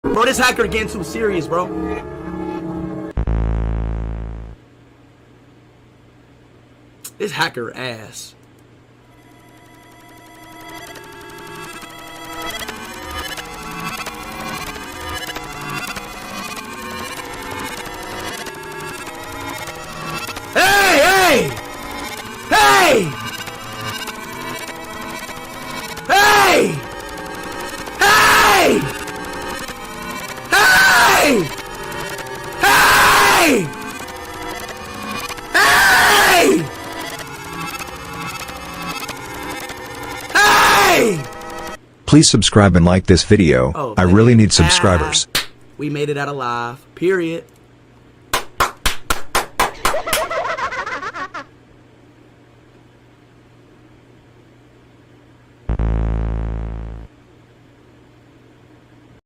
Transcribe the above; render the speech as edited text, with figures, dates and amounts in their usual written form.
Bro, this hacker getting too serious, bro. This hacker ass. Hey! Hey! Hey! Hey! Hey! Hey! Hey! Hey! Please subscribe and like this video. I really need subscribers. We made it out alive. Period.